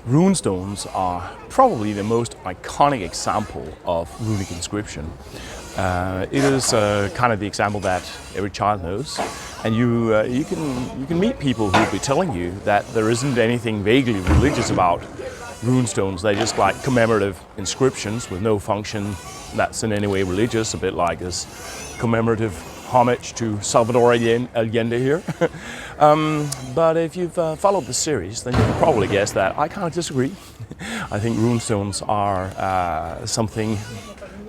Runestones are probably the most iconic example of runic inscription. It is kind of the example that every child knows, and you can meet people who will be telling you that there isn't anything vaguely religious about runestones. They're just like commemorative inscriptions with no function that's in any way religious, a bit like this commemorative homage to Salvador Allende here. But if you've followed the series, then you can probably guess that I kind of disagree. I think runestones are something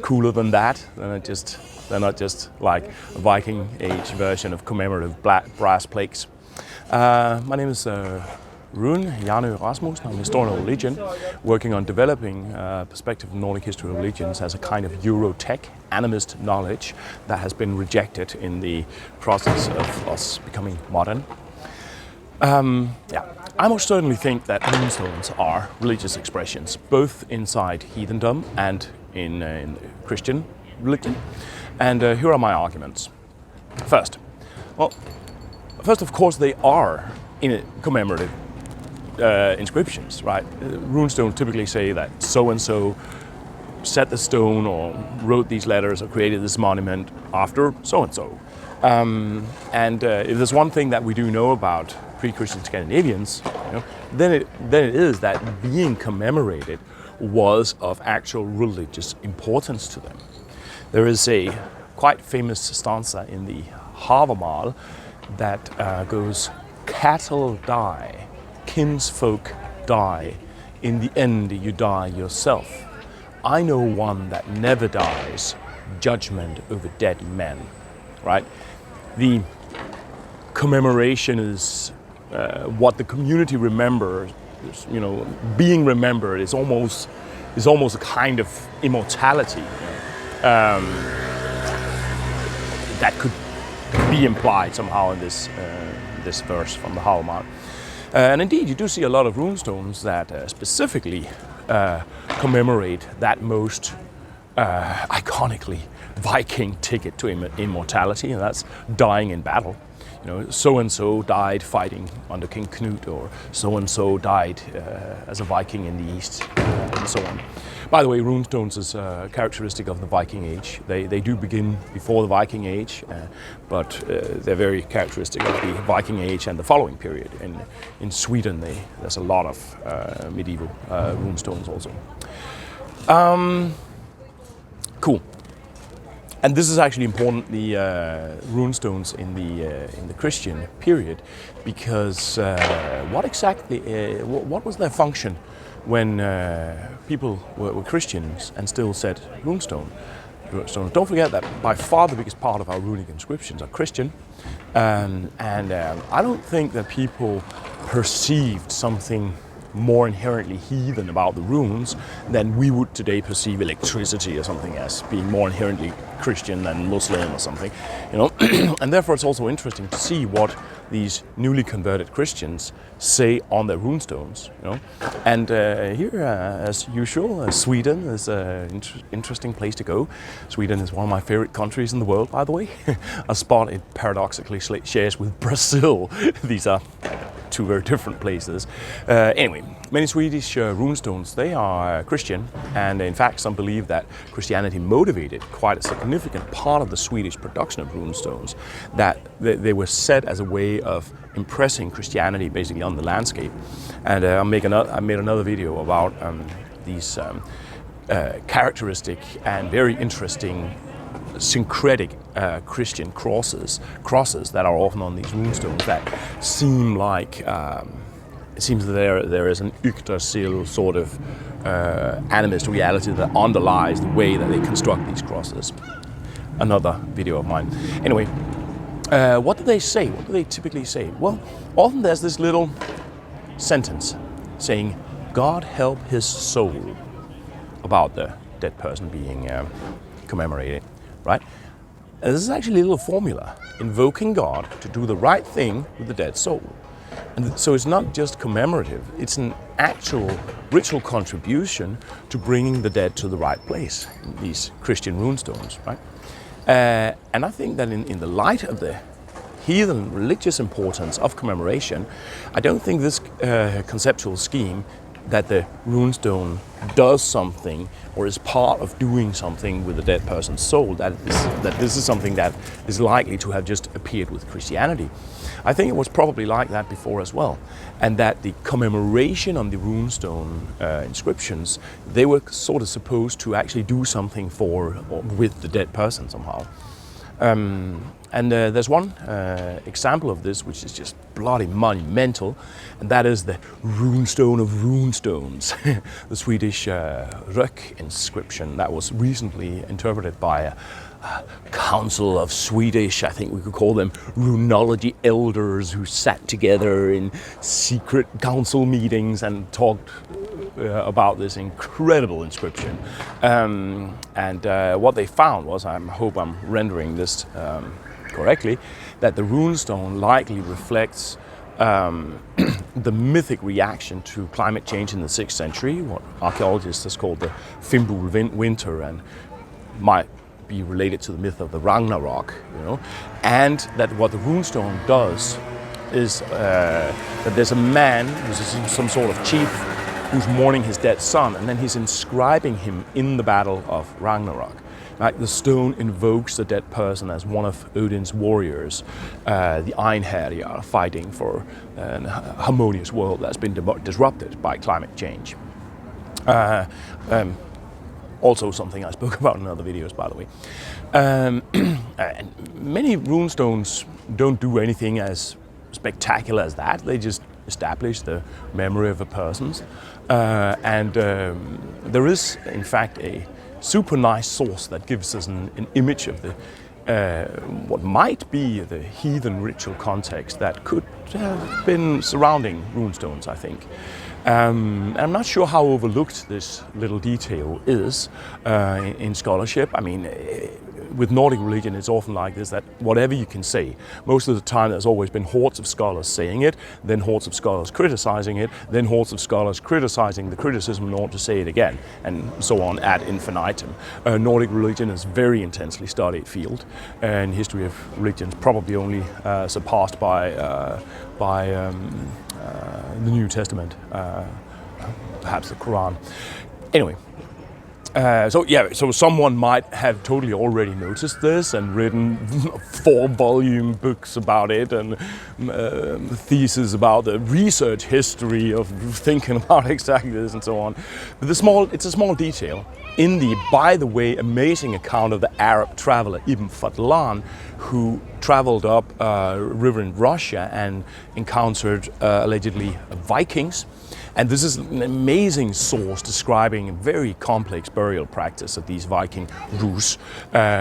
cooler than that. They're not just like a Viking Age version of commemorative brass plaques. My name is Rune Hjarnø Rasmussen. I'm a historian of religion, working on developing perspective of Nordic history of religions as a kind of Eurotech animist knowledge that has been rejected in the process of us becoming modern. I most certainly think that runestones are religious expressions, both inside heathendom and in Christian religion. And here are my arguments. First, of course, they are commemorative inscriptions, right? Runestones typically say that so-and-so set the stone or wrote these letters or created this monument after so-and-so. And if there's one thing that we do know about pre-Christian Scandinavians, then it is that being commemorated was of actual religious importance to them. There is a quite famous stanza in the Havamal that goes, "Cattle die, kinsfolk die, in the end you die yourself. I know one that never dies, judgment over dead men." Right? The commemoration is what the community remembers. Being remembered is almost a kind of immortality that could be implied somehow in this verse from the Havamal. And indeed, you do see a lot of runestones that specifically commemorate that most iconically Viking ticket to immortality, and that's dying in battle. So-and-so died fighting under King Knut, or so-and-so died as a Viking in the East, and so on. By the way, runestones is characteristic of the Viking Age. They do begin before the Viking Age, but they're very characteristic of the Viking Age and the following period. In Sweden, there's a lot of medieval runestones also. Cool. And this is actually important, the runestones in the Christian period, because what was their function when people were Christians and still said runestone? Don't forget that by far the biggest part of our runic inscriptions are Christian, and I don't think that people perceived something more inherently heathen about the runes than we would today perceive electricity or something as being more inherently Christian than Muslim or something, and therefore it's also interesting to see what these newly converted Christians say on their runestones, And here, as usual, Sweden is an interesting place to go. Sweden is one of my favorite countries in the world, by the way. A spot it paradoxically shares with Brazil. These are two very different places. Anyway, many Swedish runestones, they are Christian, and in fact some believe that Christianity motivated quite a significant part of the Swedish production of runestones, that they were set as a way of impressing Christianity basically on the landscape. And I made another video about these characteristic and very interesting syncretic Christian crosses that are often on these runestones that seem like it seems that there is an Yggdrasil sort of animist reality that underlies the way that they construct these crosses. Another video of mine. Anyway, what do they say? What do they typically say? Well, often there's this little sentence saying, "God help his soul," about the dead person being commemorated. Right? And this is actually a little formula invoking God to do the right thing with the dead soul. And so it's not just commemorative, it's an actual ritual contribution to bringing the dead to the right place, these Christian runestones, right? And I think that in the light of the heathen religious importance of commemoration, I don't think this conceptual scheme that the runestone does something or is part of doing something with the dead person's soul, that this is something that is likely to have just appeared with Christianity. I think it was probably like that before as well, and that the commemoration on the runestone inscriptions, they were sort of supposed to actually do something for or with the dead person somehow. And there's one example of this which is just bloody monumental, and that is the runestone of runestones, the Swedish Rök inscription that was recently interpreted by a council of Swedish, I think we could call them runology elders, who sat together in secret council meetings and talked about this incredible inscription. And what they found was, I hope I'm rendering this correctly, that the runestone likely reflects the mythic reaction to climate change in the 6th century, what archaeologists have called the Fimbul winter, and might be related to the myth of the Ragnarok, and that what the runestone does is that there's a man who's some sort of chief who's mourning his dead son, and then he's inscribing him in the battle of Ragnarok. Like the stone invokes the dead person as one of Odin's warriors, the Einherjar, fighting for a harmonious world that's been disrupted by climate change. Also something I spoke about in other videos, by the way. And many runestones don't do anything as spectacular as that. They just establish the memory of a person. There is, in fact, a super nice source that gives us an image of the what might be the heathen ritual context that could have been surrounding runestones, I think. I'm not sure how overlooked this little detail is in scholarship. I mean, with Nordic religion, it's often like this, that whatever you can say, most of the time there's always been hordes of scholars saying it, then hordes of scholars criticizing it, then hordes of scholars criticizing the criticism in order to say it again, and so on ad infinitum. Nordic religion is a very intensely studied field, and history of religion is probably only surpassed by the New Testament, perhaps the Quran. Anyway. So someone might have totally already noticed this and written 4-volume books about it, and theses about the research history of thinking about exactly this and so on. But it's a small detail in the, by the way, amazing account of the Arab traveler Ibn Fadlan, who traveled up a river in Russia and encountered allegedly Vikings. And this is an amazing source describing a very complex burial practice of these Viking Rus,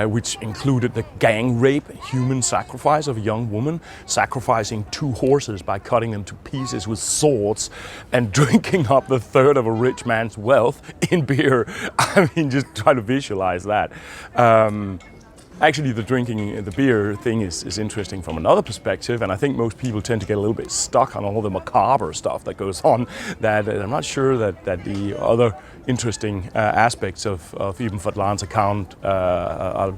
which included the gang rape, human sacrifice of a young woman, sacrificing 2 horses by cutting them to pieces with swords, and drinking up the third of a rich man's wealth in beer. I mean, just try to visualize that. Actually, the beer thing is interesting from another perspective, and I think most people tend to get a little bit stuck on all the macabre stuff that goes on, that I'm not sure that the other interesting aspects of Ibn Fadlan's account are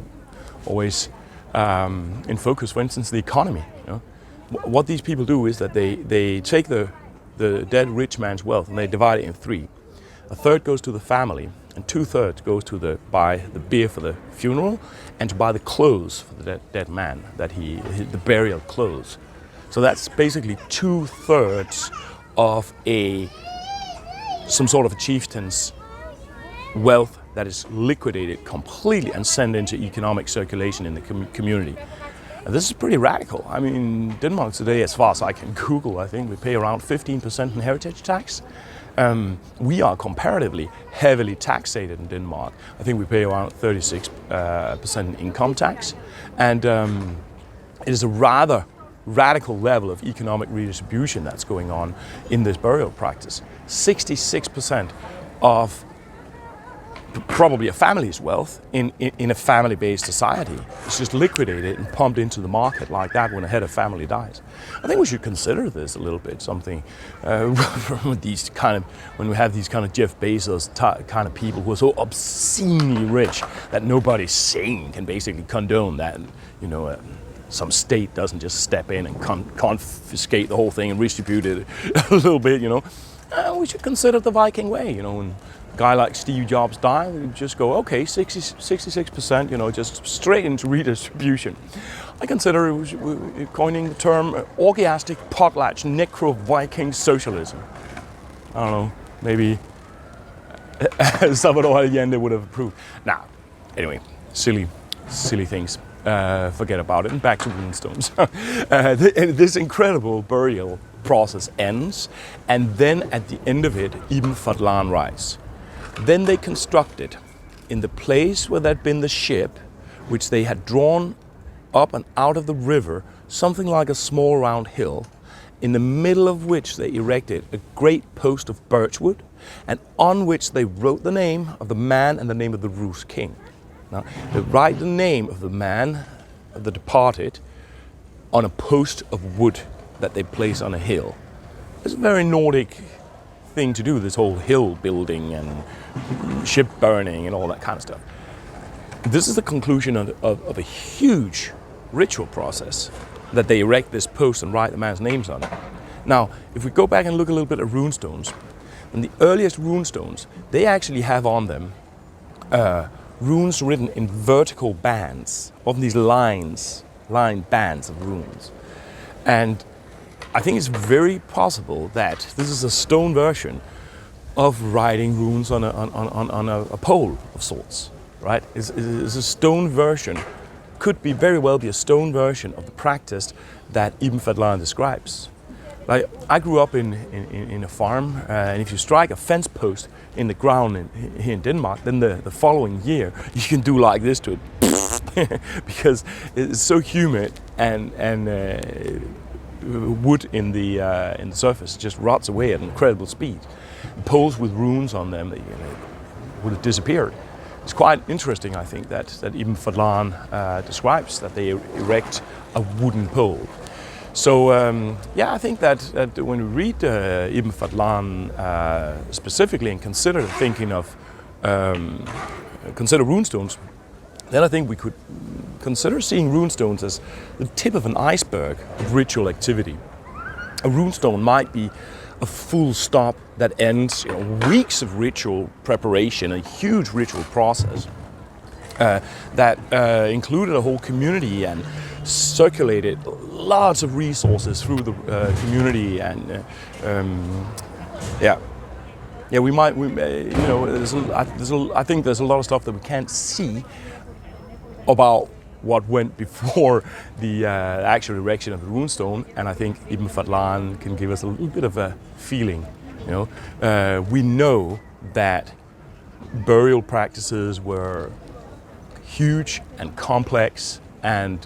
always in focus. For instance, the economy. What these people do is that they take the dead rich man's wealth and they divide it in 3. A third goes to the family, and 2/3 goes to buy the beer for the funeral and to buy the clothes for the dead man, the burial clothes. So that's basically 2/3 of some sort of a chieftain's wealth that is liquidated completely and sent into economic circulation in the community. And this is pretty radical. I mean, Denmark today, as far as I can Google, I think we pay around 15% in heritage tax. We are comparatively heavily taxated in Denmark. I think we pay around 36% in income tax. And it is a rather radical level of economic redistribution that's going on in this burial practice. 66% of probably a family's wealth in a family-based society. It's just liquidated and pumped into the market like that when a head of family dies. I think we should consider this a little bit, something with these kind of, when we have these kind of Jeff Bezos kind of people who are so obscenely rich that nobody sane can basically condone that, you know, some state doesn't just step in and confiscate the whole thing and redistribute it a little bit, you know. We should consider the Viking way, you know, when a guy like Steve Jobs died, we just go, okay, 66%, you know, just straight into redistribution. I consider coining the term orgiastic potlatch necro-Viking socialism. I don't know, maybe Salvador Allende would have approved. Nah, anyway, silly things. Forget about it, and back to runestones. This incredible burial process ends, and then at the end of it, Ibn Fadlan writes. Then they constructed, in the place where there'd been the ship, which they had drawn up and out of the river, something like a small round hill, in the middle of which they erected a great post of birchwood, and on which they wrote the name of the man and the name of the Rus king. Now, they write the name of the man, of the departed, on a post of wood that they place on a hill. It's a very Nordic thing to do, this whole hill building and ship burning and all that kind of stuff. This is the conclusion of a huge ritual process, that they erect this post and write the man's names on it. Now, if we go back and look a little bit at runestones, and the earliest runestones, they actually have on them runes written in vertical bands, often these line bands of runes. And I think it's very possible that this is a stone version of writing runes on a pole of sorts, right? It's a stone version, could be very well be a stone version of the practice that Ibn Fadlan describes. Like, I grew up in a farm, and if you strike a fence post in the ground here in Denmark, then the following year you can do like this to it, because it's so humid and wood in the surface just rots away at an incredible speed. Poles with runes on them, would have disappeared. It's quite interesting, I think, that Ibn Fadlan describes that they erect a wooden pole. So yeah, I think that when we read Ibn Fadlan specifically and consider thinking of consider runestones, then I think we could consider seeing runestones as the tip of an iceberg of ritual activity. A runestone might be a full stop that ends, you know, weeks of ritual preparation, a huge ritual process that included a whole community and circulated lots of resources through the community, and we might, you know, I think there's a lot of stuff that we can't see about what went before the actual erection of the runestone, and I think Ibn Fadlan can give us a little bit of a feeling. You know, we know that burial practices were huge and complex, and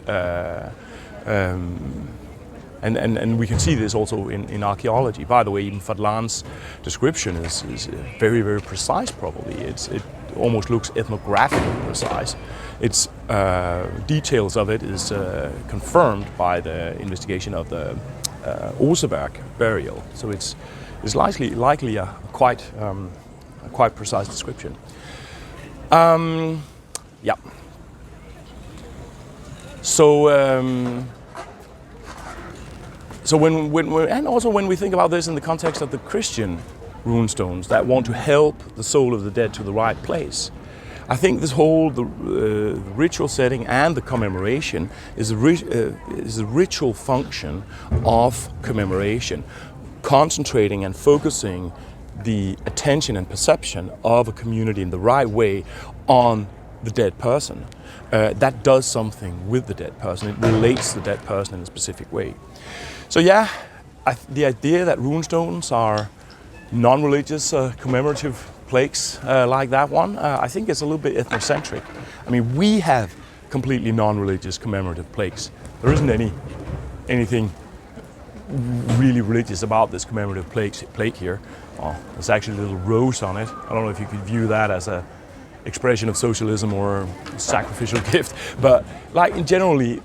we can see this also in archaeology. By the way, Ibn Fadlan's description is very, very precise. Probably it almost looks ethnographically precise. Its details of it is confirmed by the investigation of the Oseberg burial. So it's likely a quite precise description. Yeah. So when we think about this in the context of the Christian runestones that want to help the soul of the dead to the right place, I think this whole the ritual setting and the commemoration is a ritual function of commemoration, concentrating and focusing the attention and perception of a community in the right way on the dead person. That does something with the dead person. It relates the dead person in a specific way. So yeah, the idea that runestones are non-religious commemorative plaques like that one, I think it's a little bit ethnocentric. I mean, we have completely non-religious commemorative plaques. There isn't anything really religious about this commemorative plate here. Oh, there's actually a little rose on it. I don't know if you could view that as a expression of socialism or sacrificial gift, but like in generally,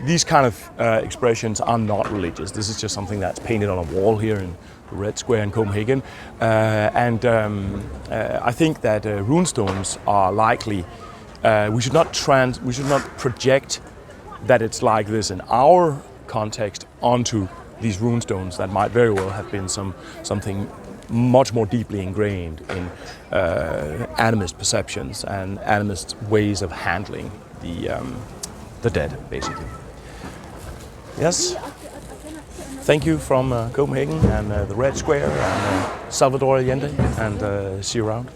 these kind of expressions are not religious. This is just something that's painted on a wall here in the Red Square in Copenhagen, and I think that runestones are likely. We should not project that it's like this in our context onto these runestones that might very well have been something much more deeply ingrained in animist perceptions and animist ways of handling the dead, basically. Yes. Thank you from Copenhagen and the Red Square and Salvador Allende, and see you around.